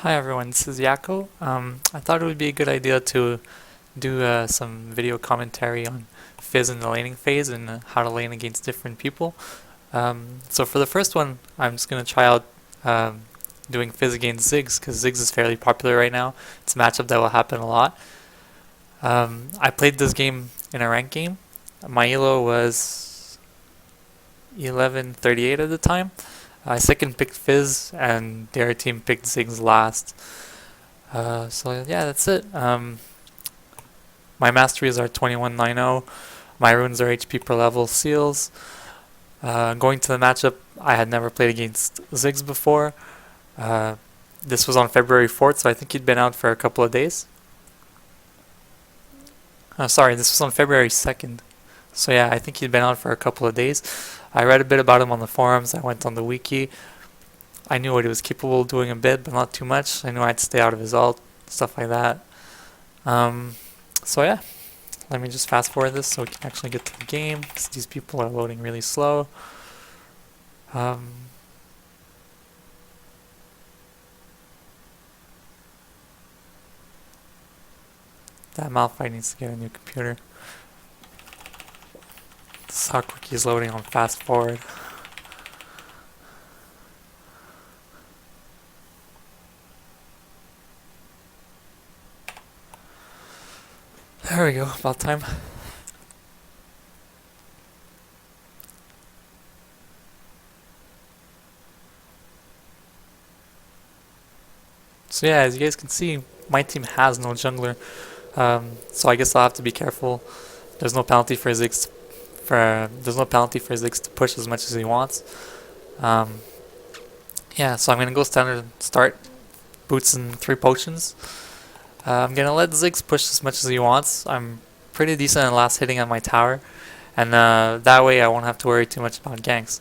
Hi everyone, this is Yako. I thought it would be a good idea to do some video commentary on Fizz in the laning phase and how to lane against different people. So for the first one, I'm just going to try out doing Fizz against Ziggs because Ziggs is fairly popular right now. It's a matchup that will happen a lot. I played this game in a ranked game. My elo was 1138 at the time. I second picked Fizz, and their team picked Ziggs last. So yeah, that's it. My masteries are 2190. My runes are HP per level seals. Going to the matchup, I had never played against Ziggs before. This was on February 4th, so I think he'd been out for a couple of days. Sorry, this was on February 2nd. So yeah, I think he'd been out for a couple of days. I read a bit about him on the forums. I went on the wiki. I knew what he was capable of doing a bit, but not too much. I knew I'd stay out of his ult, stuff like that. So yeah, let me just fast forward this so we can actually get to the game, because these people are loading really slow. That Malphite needs to get a new computer. This is how quick he's loading on fast forward. There we go, about time. So yeah, as you guys can see, my team has no jungler. So I guess I'll have to be careful. There's no penalty for Ziggs to push as much as he wants. Yeah, so I'm gonna go standard start boots and 3 potions. I'm gonna let Ziggs push as much as he wants. I'm pretty decent at last hitting on my tower, and that way I won't have to worry too much about ganks.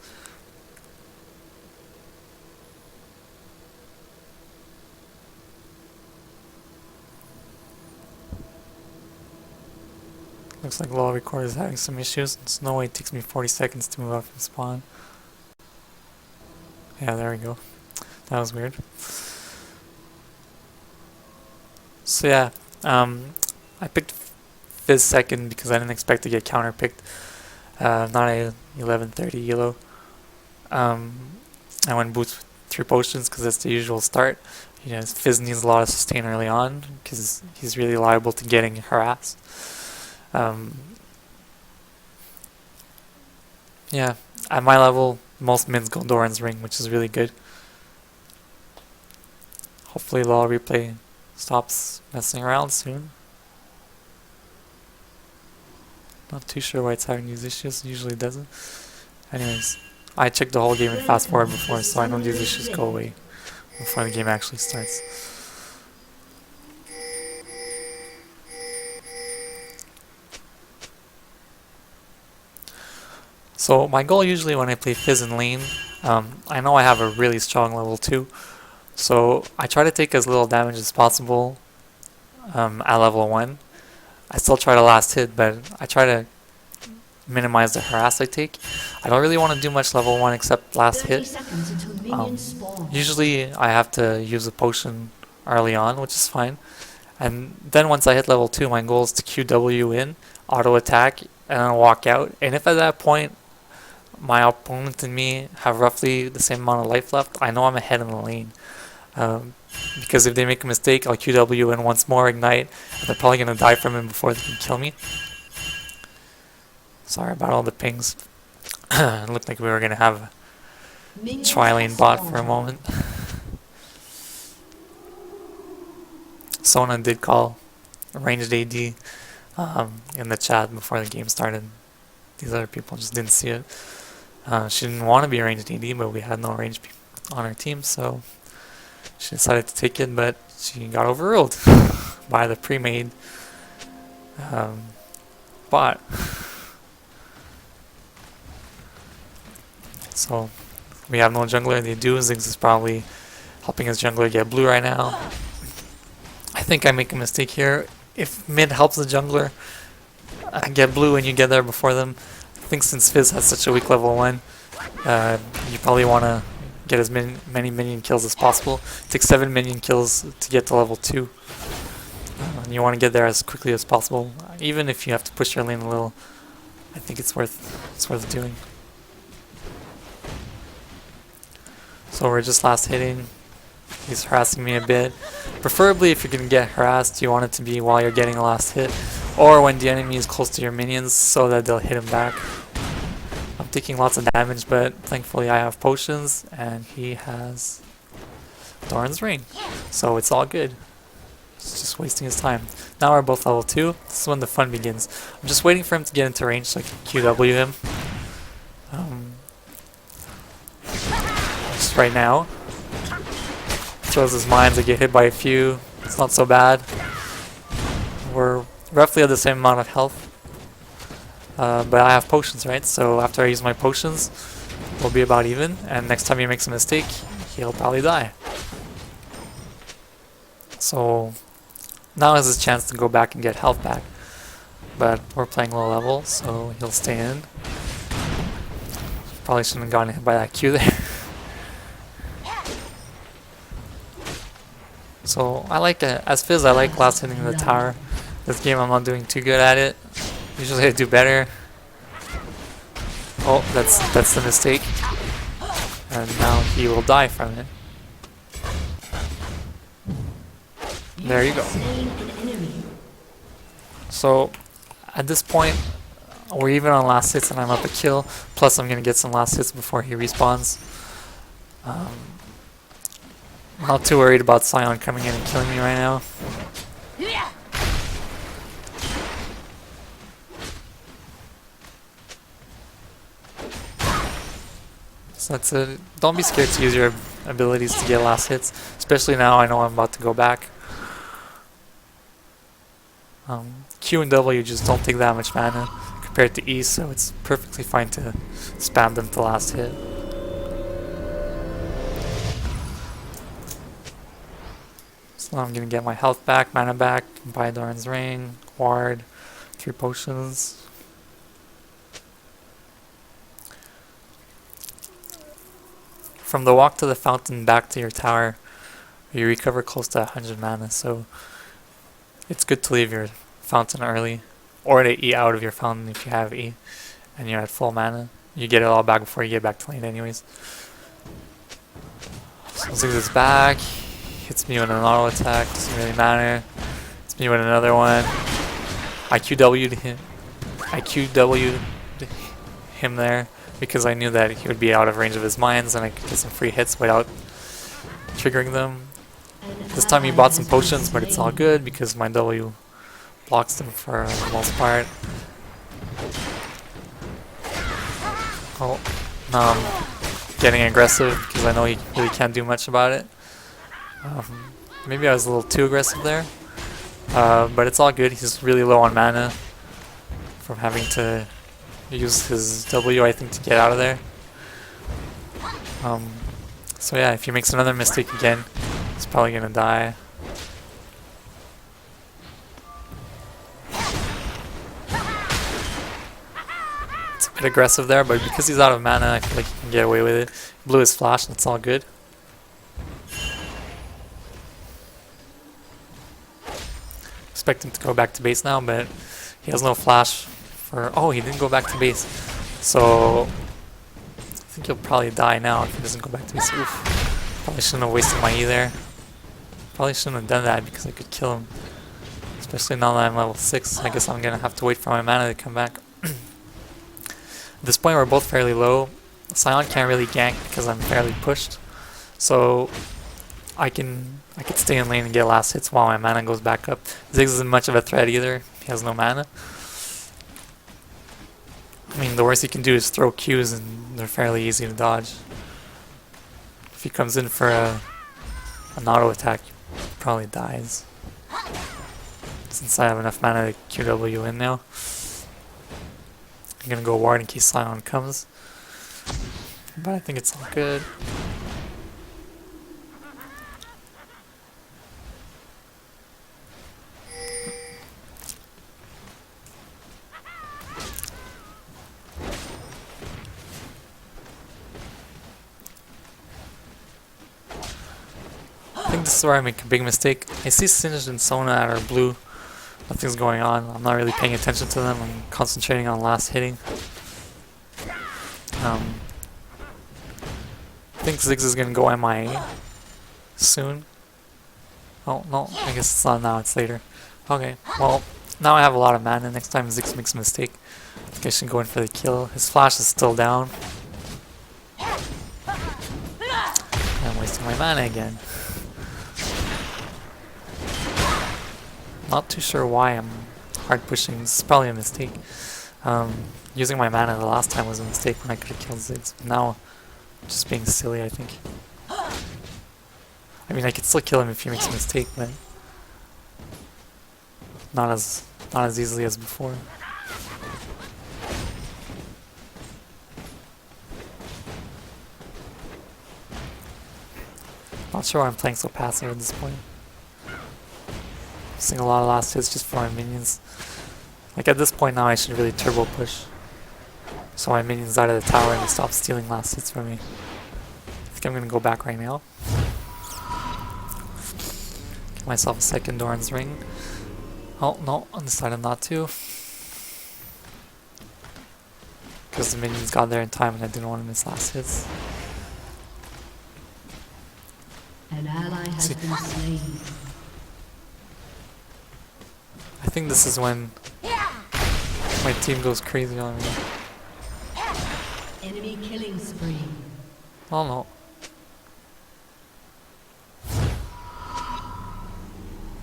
Looks like Low Record is having some issues. There's no way it takes me 40 seconds to move up from spawn. Yeah, there we go. That was weird. So yeah, I picked Fizz second because I didn't expect to get counter picked. Not a 1130 elo. I went boots with 3 potions because that's the usual start. You know, Fizz needs a lot of sustain early on because he's really liable to getting harassed. Yeah, at my level, most mins go Doran's Ring, which is really good. Hopefully LoL replay stops messing around soon. Not too sure why it's having these issues, it usually doesn't. Anyways, I checked the whole game in fast forward before, so I know these issues go away before the game actually starts. So my goal usually when I play Fizz in lane, I know I have a really strong level 2, so I try to take as little damage as possible at level 1. I still try to last hit, but I try to minimize the harass I take. I don't really want to do much level 1 except last hit. Usually I have to use a potion early on, which is fine. And then once I hit level 2, my goal is to QW in, auto attack, and then walk out. And if at that point my opponent and me have roughly the same amount of life left, I know I'm ahead in the lane. Because if they make a mistake, I'll QW in once more, ignite, and they're probably going to die from him before they can kill me. Sorry about all the pings. It looked like we were going to have a tri-lane bot for a moment. Sona did call ranged AD in the chat before the game started. These other people just didn't see it. She didn't want to be ranged AD, but we had no range on our team, so she decided to take it, but she got overruled by the pre-made bot. So we have no jungler, they do. Ziggs is probably helping his jungler get blue right now. I think I make a mistake here. If mid helps the jungler get blue and you get there before them, I think since Fizz has such a weak level 1, you probably want to get as many minion kills as possible. It takes 7 minion kills to get to level 2. And you want to get there as quickly as possible. Even if you have to push your lane a little, I think it's worth doing. So we're just last hitting. He's harassing me a bit. Preferably if you're going to get harassed, you want it to be while you're getting a last hit, or when the enemy is close to your minions so that they'll hit him back. I'm taking lots of damage, but thankfully I have potions and he has Doran's Ring. So it's all good. It's just wasting his time. Now we're both level 2. This is when the fun begins. I'm just waiting for him to get into range so I can QW him. Just right now. Throws his mines, I get hit by a few. It's not so bad. We're roughly at the same amount of health. But I have potions, right? So after I use my potions, we'll be about even. And next time he makes a mistake, he'll probably die. So now is his chance to go back and get health back. But we're playing low level, so he'll stay in. Probably shouldn't have gotten hit by that Q there. So I like it. As Fizz, I like last hitting the tower. This game I'm not doing too good at it. Usually I do better. Oh, that's the mistake. And now he will die from it. There you go. So at this point, we're even on last hits and I'm up a kill. Plus I'm going to get some last hits before he respawns. I'm not too worried about Sion coming in and killing me right now. So that's it. Don't be scared to use your abilities to get last hits, especially now I know I'm about to go back. Q and W just don't take that much mana compared to E, so it's perfectly fine to spam them to last hit. So now I'm gonna get my health back, mana back, buy Doran's Ring, Ward, 3 potions. From the walk to the fountain back to your tower, you recover close to 100 mana, so it's good to leave your fountain early, or to E out of your fountain if you have E, and you're at full mana. You get it all back before you get back to lane anyways. So Ziggs is back, hits me with an auto attack, doesn't really matter. Hits me with another one. I QW'd him there because I knew that he would be out of range of his mines and I could get some free hits without triggering them. This time he bought some potions, but it's all good because my W blocks them for the most part. Oh, now I'm getting aggressive because I know he really can't do much about it. Maybe I was a little too aggressive there, but it's all good. He's really low on mana from having to use his W, I think, to get out of there. So yeah, if he makes another mistake again, he's probably gonna die. It's a bit aggressive there, but because he's out of mana, I feel like he can get away with it. He blew his flash, and it's all good. Expect him to go back to base now, but he has no flash for... Oh, he didn't go back to base. So I think he'll probably die now if he doesn't go back to base. Oof. Probably shouldn't have wasted my E there. Probably shouldn't have done that because I could kill him. Especially now that I'm level 6. I guess I'm going to have to wait for my mana to come back. At this point we're both fairly low. Sion can't really gank because I'm fairly pushed. So I could stay in lane and get last hits while my mana goes back up. Ziggs isn't much of a threat either. He has no mana. I mean, the worst he can do is throw Qs and they're fairly easy to dodge. If he comes in for an auto attack, he probably dies. Since I have enough mana to QW in now. I'm gonna go ward in case Sion comes. But I think it's all good. think this is where I make a big mistake. I see Singed and Sona at our blue. Nothing's going on. I'm not really paying attention to them. I'm concentrating on last hitting. I think Ziggs is gonna go MIA soon. Oh no, I guess it's not now, it's later. Okay, well, now I have a lot of mana. Next time Ziggs makes a mistake, I think I should go in for the kill. His flash is still down. I'm wasting my mana again. Not too sure why I'm hard pushing. This is probably a mistake. Using my mana the last time was a mistake when I could have killed Ziggs. Now, just being silly, I think. I mean, I could still kill him if he makes a mistake, but not as easily as before. Not sure why I'm playing so passive at this point. Using a lot of last hits just for my minions. Like at this point now I should really turbo push. So my minions out of the tower and they stop stealing last hits from me. I think I'm gonna go back right now. Give myself a second Doran's ring. Oh no, I decided not to. Because the minions got there in time and I didn't want to miss last hits. An ally has been slain. I think this is when my team goes crazy on me. Enemy killing spree. Oh no.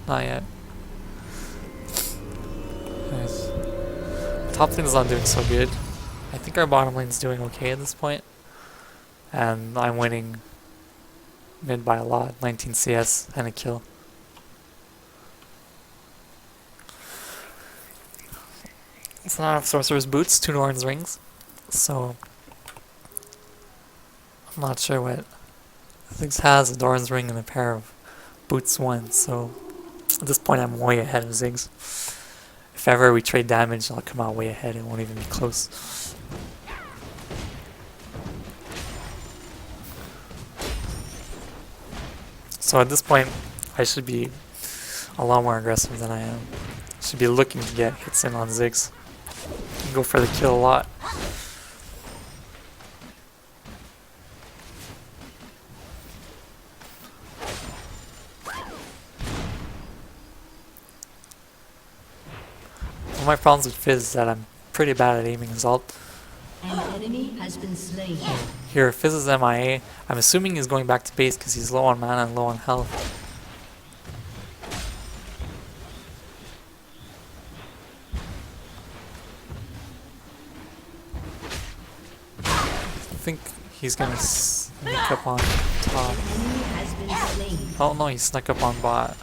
Not yet. Nice. Top lane's not doing so good. I think our bottom lane's doing okay at this point. And I'm winning mid by a lot. 19 CS and a kill. It's not enough Sorcerer's Boots, 2 Doran's Rings. So I'm not sure what Ziggs has, a Doran's Ring and a pair of Boots 1, so at this point I'm way ahead of Ziggs. If ever we trade damage, I'll come out way ahead, it won't even be close. So at this point, I should be a lot more aggressive than I am. Should be looking to get hits in on Ziggs. Go for the kill a lot. One of my problems with Fizz is that I'm pretty bad at aiming his ult. An enemy has been slain. Here, Fizz is MIA. I'm assuming he's going back to base because he's low on mana and low on health. I think he's gonna sneak up on top. Oh no, he snuck up on bot.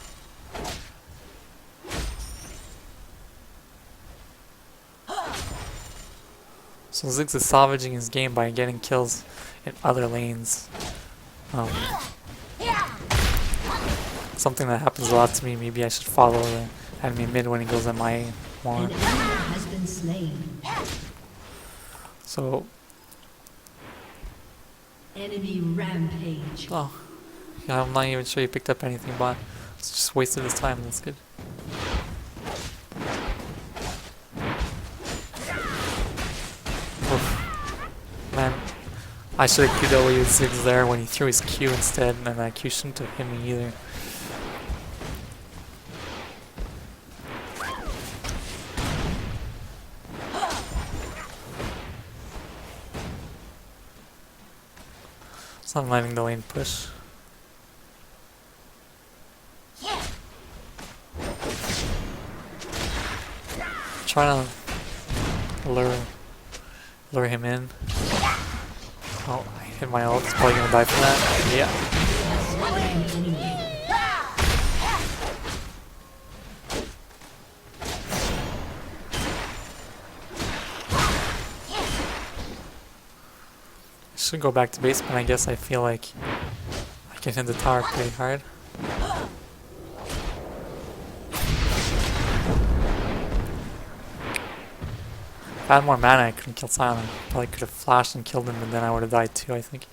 So Ziggs is salvaging his game by getting kills in other lanes. Something that happens a lot to me. Maybe I should follow the enemy mid when he goes MIA more. An enemy has been slain. So Enemy rampage. oh, yeah, I'm not even sure he picked up anything, but it's just wasted his time. That's good. Oof. Man, I should have queued away with Ziggs there when he threw his Q instead, and that Q shouldn't have hit me either. So I'm letting the lane push. Trying to lure him in. Oh, I hit my ult. He's probably gonna die from that. Yeah. Should go back to base, but I guess I feel like I can hit the tower pretty hard. If I had more mana, I couldn't kill Sion. I probably could have flashed and killed him, and then I would have died too, I think.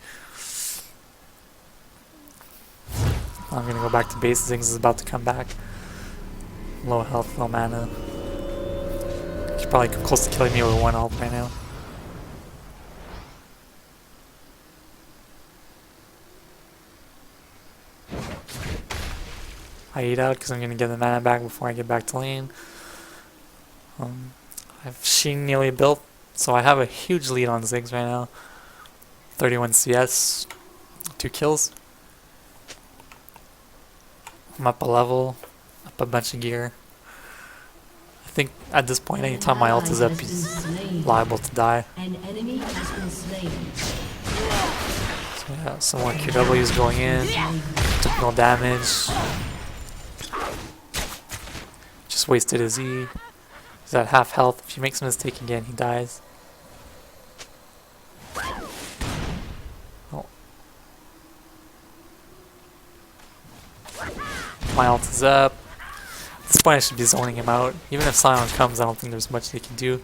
I'm gonna go back to base. Ziggs is about to come back. Low health, low mana. He's probably close to killing me with one ult right now. I eat out because I'm gonna get the mana back before I get back to lane. I've Sheen nearly built, so I have a huge lead on Ziggs right now. 31 CS, 2 kills. I'm up a level, up a bunch of gear. I think at this point, anytime my ult is up, he's liable to die. An enemy has been slain. So yeah, some more QWs going in. Took no damage. Just wasted his E. He's at half health. If he makes a mistake again, he dies. Oh. My ult is up. At this point I should be zoning him out. Even if Sion comes, I don't think there's much they can do.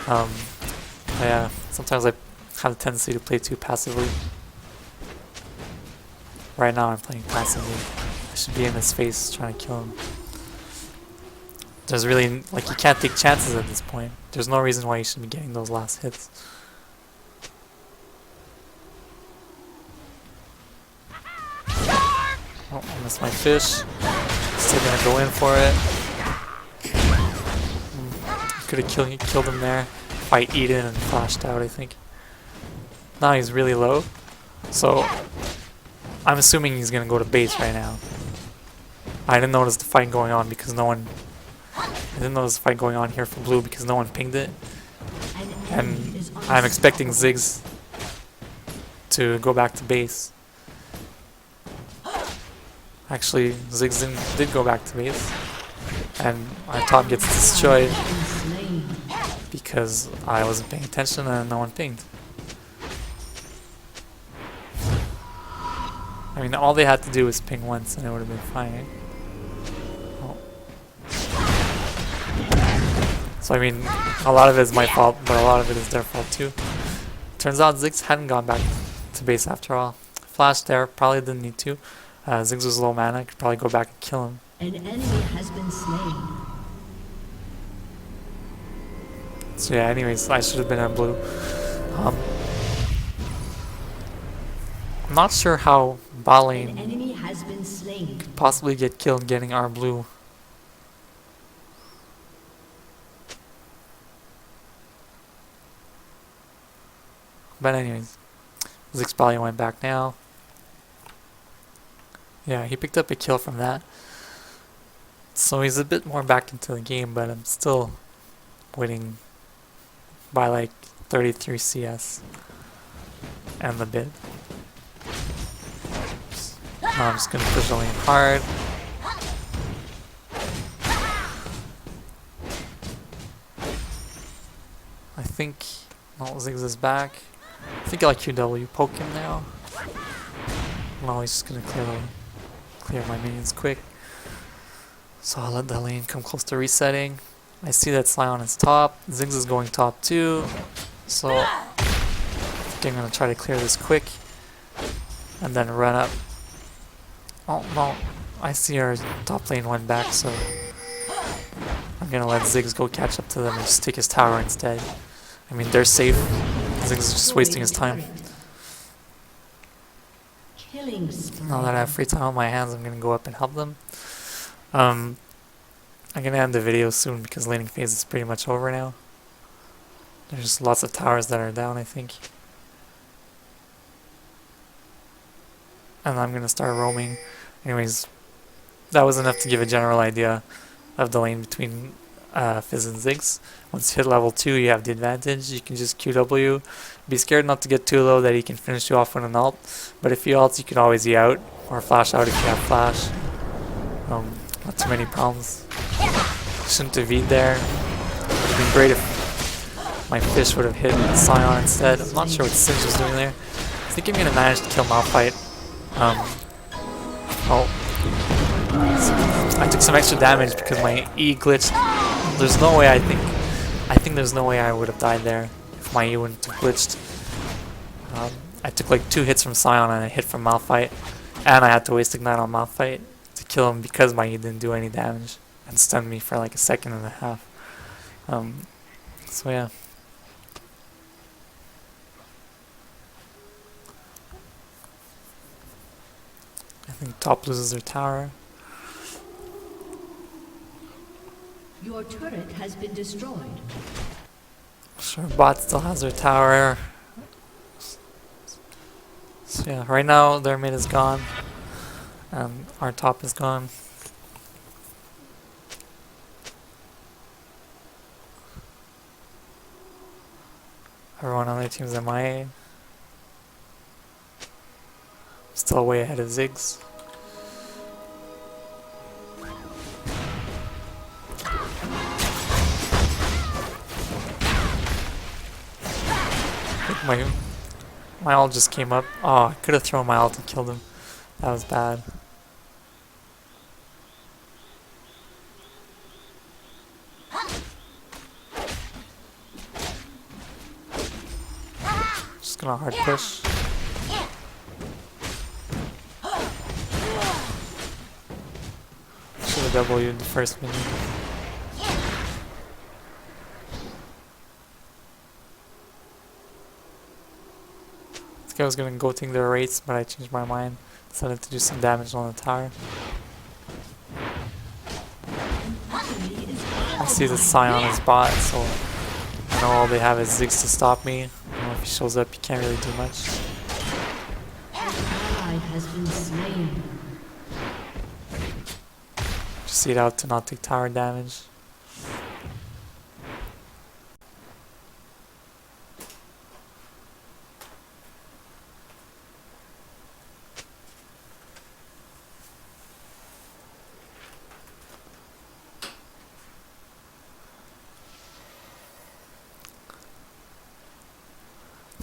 But yeah, sometimes I have a tendency to play too passively. Right now I'm playing passively. I should be in his face trying to kill him. There's really, like, you can't take chances at this point. There's no reason why you should be getting those last hits. Oh, I missed my fish. Still gonna go in for it. Could have killed him there if I eat in and flashed out, I think. Now he's really low. So, I'm assuming he's gonna go to base right now. I didn't notice the fight going on because no one... I didn't notice the fight going on here for blue because no one pinged it. And I'm expecting Ziggs to go back to base. Actually, Ziggs did go back to base. And our top gets destroyed because I wasn't paying attention and no one pinged. I mean, all they had to do was ping once and it would have been fine. Oh. So I mean, a lot of it is my fault, but a lot of it is their fault too. Turns out Ziggs hadn't gone back to base after all. Flash there, probably didn't need to. Ziggs was low mana, could probably go back and kill him. An enemy has been slain. So yeah, anyways, I should have been on blue. I'm not sure how bot An lane enemy has been slain. could possibly get killed getting our blue. But anyways, Ziggs probably went back now. Yeah, he picked up a kill from that. So he's a bit more back into the game, but I'm still winning by like 33 CS and the bit. Now I'm just gonna push the lane hard. I think Ziggs is back. I think I'll QW poke him now. No, he's just gonna clear my minions quick. So I'll let the lane come close to resetting. I see that Sion is top. Ziggs is going top too. So I think I'm gonna try to clear this quick and then run up. Oh no, I see our top lane went back, so I'm gonna let Ziggs go catch up to them and just take his tower instead. I mean, they're safe. Ziggs is just wasting his time. Now that I have free time on my hands, I'm gonna go up and help them. I'm gonna end the video soon because laning phase is pretty much over now. There's lots of towers that are down, I think. And I'm gonna start roaming. Anyways, that was enough to give a general idea of the lane between Fizz and Ziggs. Once you hit level 2, you have the advantage. You can just QW. Be scared not to get too low that he can finish you off with an ult. But if you ult, you can always E out or flash out if you have flash. Not too many problems. Shouldn't have V'd there. It would have been great if my fish would have hit Sion instead. I'm not sure what Singe was doing there. I think I'm gonna manage to kill Malphite. I took some extra damage because my E glitched. There's no way I think there's no way I would have died there if my E wouldn't have glitched. I took like 2 hits from Sion and a hit from Malphite. And I had to waste Ignite on Malphite to kill him because my E didn't do any damage and stunned me for like a second and a half. So yeah. I think top loses their tower. Your turret has been destroyed. Sure, bot still has their tower. So yeah, right now their mid is gone. And our top is gone. Everyone on their team's MIA. Still way ahead of Ziggs. My ult just came up. Oh, I could have thrown my ult and killed him. That was bad. Just gonna hard push. Should have W'd the first minion. I was gonna go take their rates, but I changed my mind. Decided to do some damage on the tower. I see the Scion is bot, so I know all they have is Ziggs to stop me. I know if he shows up, he can't really do much. Ally has been slain. Just see it out to not take tower damage.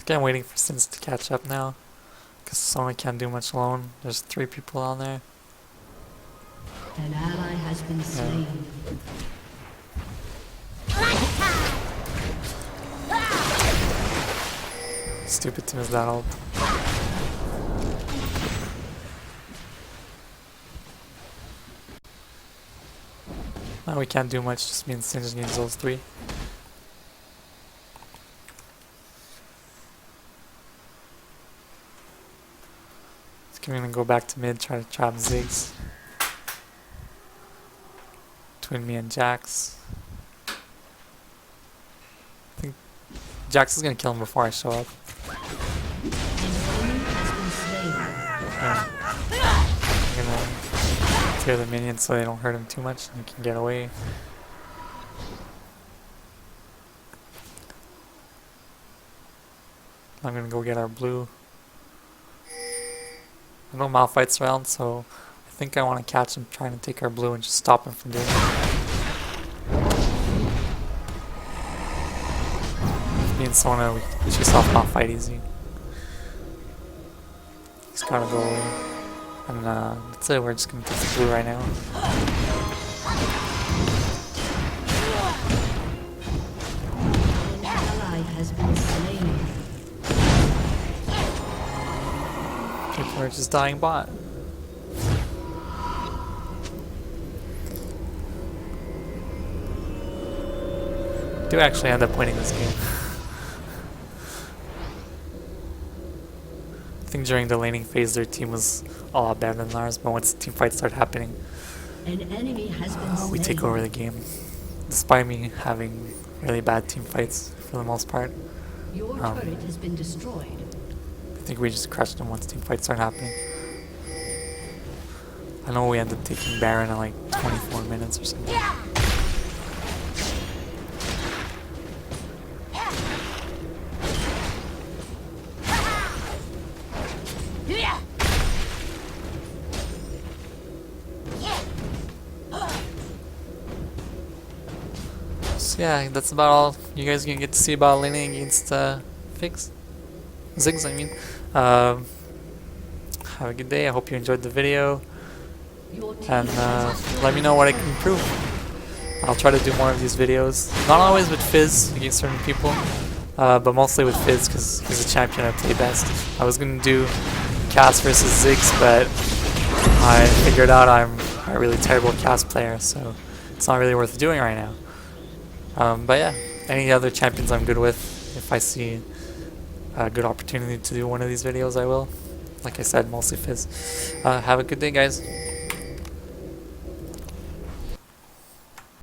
I'm waiting for Sins to catch up now, because Sona can't do much alone. There's 3 people on there. An ally has been slain. Stupid to miss that ult. Now we can't do much, just means Sins needs those 3. I'm gonna go back to mid, try to trap Ziggs. Between me and Jax. I think Jax is gonna kill him before I show up. Yeah. I'm gonna clear the minions so they don't hurt him too much and he can get away. I'm gonna go get our blue. I know Malphite's around, so I think I want to catch him trying to take our blue and just stop him from doing it. Me and Sona, we chase off Malphite easy. He's gotta go away. And that's it, we're just gonna take the blue right now. An ally has been slain. People are just dying bot. Do actually end up winning this game. I think during the laning phase their team was a lot better than ours, but once the team fights start happening, An enemy has been slain. we take over the game. Despite me having really bad team fights for the most part. Your turret has been destroyed. I think we just crushed them once team fights start happening. I know we ended up taking Baron in like 24 minutes or something. So yeah, that's about all you guys are gonna get to see about laning against Fizz. Ziggs, I mean. Have a good day. I hope you enjoyed the video. And let me know what I can improve. I'll try to do more of these videos. Not always with Fizz against certain people, but mostly with Fizz because he's a champion I play best. I was going to do Cass versus Ziggs, but I figured out I'm a really terrible cast player, so it's not really worth doing right now. But yeah, any other champions I'm good with, if I see a good opportunity to do one of these videos, I will. Like I said, mostly Fizz. Have a good day, guys.